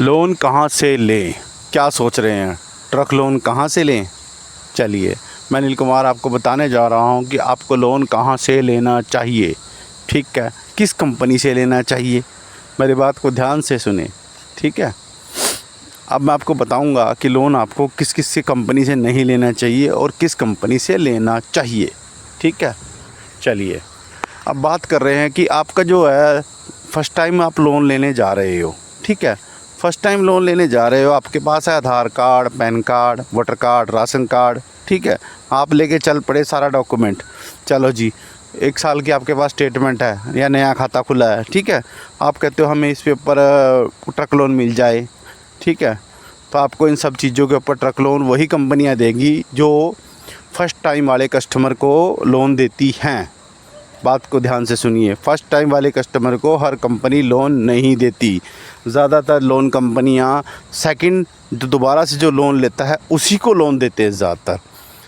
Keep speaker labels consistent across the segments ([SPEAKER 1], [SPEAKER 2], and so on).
[SPEAKER 1] Loan कहाँ से लें, क्या सोच रहे हैं? ट्रक लोन कहाँ से लें? चलिए मैं अनिल कुमार आपको बताने जा रहा हूँ कि आपको लोन कहाँ से लेना चाहिए। ठीक है, किस कंपनी से लेना चाहिए, मेरी बात को ध्यान से सुने। ठीक है, अब मैं आपको बताऊंगा कि लोन आपको किस किस की कंपनी से नहीं लेना चाहिए और किस कंपनी से लेना चाहिए। ठीक है, चलिए अब बात कर रहे हैं कि आपका जो है फ़र्स्ट टाइम आप लोन लेने जा रहे हो। ठीक है, फ़र्स्ट टाइम लोन लेने जा रहे हो, आपके पास है Aadhaar card, PAN card, voter card, ration card. ठीक है, आप लेके चल पड़े सारा डॉक्यूमेंट। चलो जी, 1 साल की आपके पास स्टेटमेंट है या नया खाता खुला है। ठीक है, आप कहते हो हमें इस पे ऊपर ट्रक लोन मिल जाए। ठीक है, तो आपको इन सब चीज़ों के ऊपर ट्रक लोन वही कंपनियां देगी जो फ़र्स्ट टाइम वाले कस्टमर को लोन देती हैं। बात को ध्यान से सुनिए, फ़र्स्ट टाइम वाले कस्टमर को हर कंपनी लोन नहीं देती। ज़्यादातर लोन कंपनियां सेकंड दोबारा से जो लोन लेता है उसी को लोन देते हैं ज़्यादातर।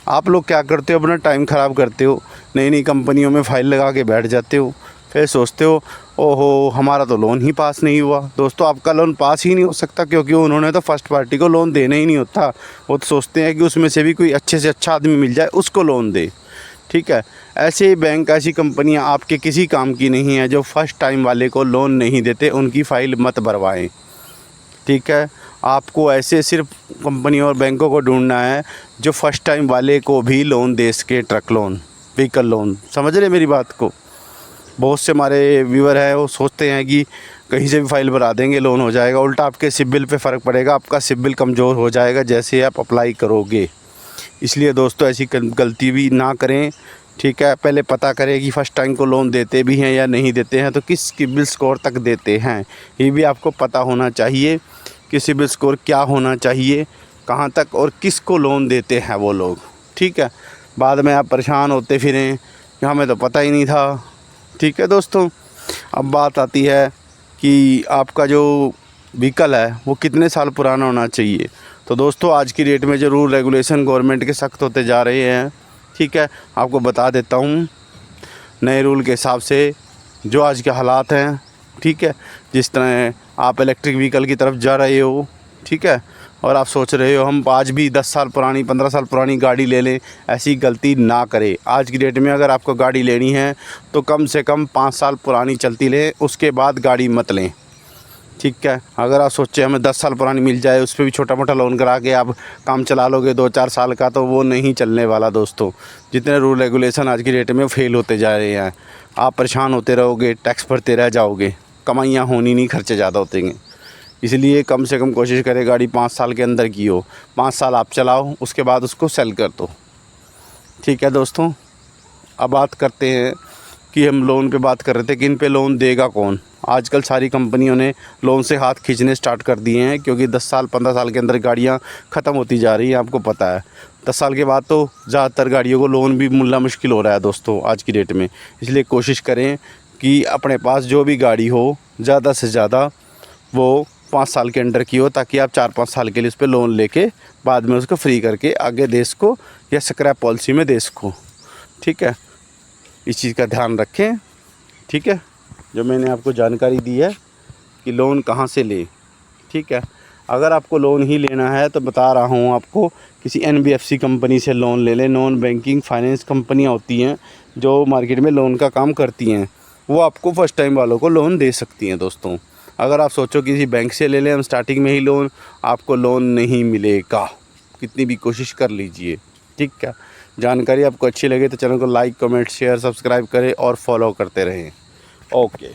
[SPEAKER 1] आप लोग क्या करते हो, अपना टाइम ख़राब करते हो, नई नई कंपनियों में फ़ाइल लगा के बैठ जाते हो, फिर सोचते हो ओहो हमारा तो लोन ही पास नहीं हुआ। दोस्तों, आपका लोन पास ही नहीं हो सकता क्योंकि उन्होंने तो फर्स्ट पार्टी को लोन देना ही नहीं होता। वो तो सोचते हैं कि उसमें से भी कोई अच्छे से अच्छा आदमी मिल जाए उसको लोन दे। ठीक है, ऐसे ही बैंक, ऐसी कंपनियां आपके किसी काम की नहीं है जो फ़र्स्ट टाइम वाले को लोन नहीं देते, उनकी फ़ाइल मत भरवाएं। ठीक है, आपको ऐसे सिर्फ कंपनी और बैंकों को ढूंढना है जो फ़र्स्ट टाइम वाले को भी लोन दे सके, ट्रक लोन, व्हीकल लोन। समझ रहे मेरी बात को? बहुत से हमारे व्यूअर हैं वो सोचते हैं कि कहीं से भी फाइल भरा देंगे लोन हो जाएगा, उल्टा आपके सिबिल पे फ़र्क पड़ेगा, आपका सिबिल कमज़ोर हो जाएगा जैसे आप अप्लाई करोगे। इसलिए दोस्तों ऐसी गलती भी ना करें। ठीक है, पहले पता करें कि फ़र्स्ट टाइम को लोन देते भी हैं या नहीं देते हैं, तो किस सिबिल स्कोर तक देते हैं ये भी आपको पता होना चाहिए कि सिबिल स्कोर क्या होना चाहिए, कहाँ तक और किसको लोन देते हैं वो लोग। ठीक है, बाद में आप परेशान होते फिरें कि हमें तो पता ही नहीं था। ठीक है दोस्तों, अब बात आती है कि आपका जो व्हीकल है वो कितने साल पुराना होना चाहिए। तो दोस्तों, आज की डेट में जो रूल रेगुलेशन गवर्नमेंट के सख्त होते जा रहे हैं, ठीक है, आपको बता देता हूँ नए रूल के हिसाब से जो आज के हालात हैं। ठीक है, जिस तरह आप इलेक्ट्रिक व्हीकल की तरफ जा रहे हो, ठीक है, और आप सोच रहे हो हम आज भी 10 साल पुरानी, 15 साल पुरानी गाड़ी ले लें, ऐसी गलती ना करें। आज की डेट में अगर आपको गाड़ी लेनी है तो कम से कम 5 साल पुरानी चलती लें, उसके बाद गाड़ी मत लें। ठीक है, अगर आप सोचें हमें 10 साल पुरानी मिल जाए, उस पर भी छोटा मोटा लोन करा के आप काम चला लोगे 2-4 साल का, तो वो नहीं चलने वाला दोस्तों। जितने रूल रेगुलेशन आज की डेट में फेल होते जा रहे हैं, आप परेशान होते रहोगे, टैक्स भरते रह जाओगे, कमाइयाँ होनी नहीं, खर्चे ज़्यादा होते हैं। इसलिए कम से कम कोशिश करें गाड़ी 5 साल के अंदर की हो, 5 साल आप चलाओ, उसके बाद उसको सेल कर दो। ठीक है दोस्तों, अब बात करते हैं कि हम लोन पे बात कर रहे थे कि इन पे लोन देगा कौन। आजकल सारी कंपनियों ने लोन से हाथ खींचने स्टार्ट कर दिए हैं क्योंकि 10 साल 15 साल के अंदर गाड़ियां ख़त्म होती जा रही हैं, आपको पता है। 10 साल के बाद तो ज़्यादातर गाड़ियों को लोन भी मिलना मुश्किल हो रहा है दोस्तों आज की डेट में। इसलिए कोशिश करें कि अपने पास जो भी गाड़ी हो ज़्यादा से ज़्यादा वो 5 साल के अंडर की हो, ताकि आप 4-5 साल के लिए उस पर लोन लेके बाद में उसको फ्री करके आगे दे सको या स्क्रैप पॉलिसी में दे सको। ठीक है, इस चीज़ का ध्यान रखें। ठीक है, जो मैंने आपको जानकारी दी है कि लोन कहाँ से ले। ठीक है, अगर आपको लोन ही लेना है तो बता रहा हूँ आपको, किसी NBFC कंपनी से लोन ले लें। नॉन बैंकिंग फाइनेंस कंपनियाँ होती हैं जो मार्केट में लोन का काम करती हैं, वो आपको फ़र्स्ट टाइम वालों को लोन दे सकती हैं दोस्तों। अगर आप सोचो किसी बैंक से ले लें हम स्टार्टिंग में ही लोन, आपको लोन नहीं मिलेगा, कितनी भी कोशिश कर लीजिए। ठीक है, जानकारी आपको अच्छी लगे तो चैनल को लाइक, कमेंट, शेयर, सब्सक्राइब करें और फॉलो करते रहें। ओके।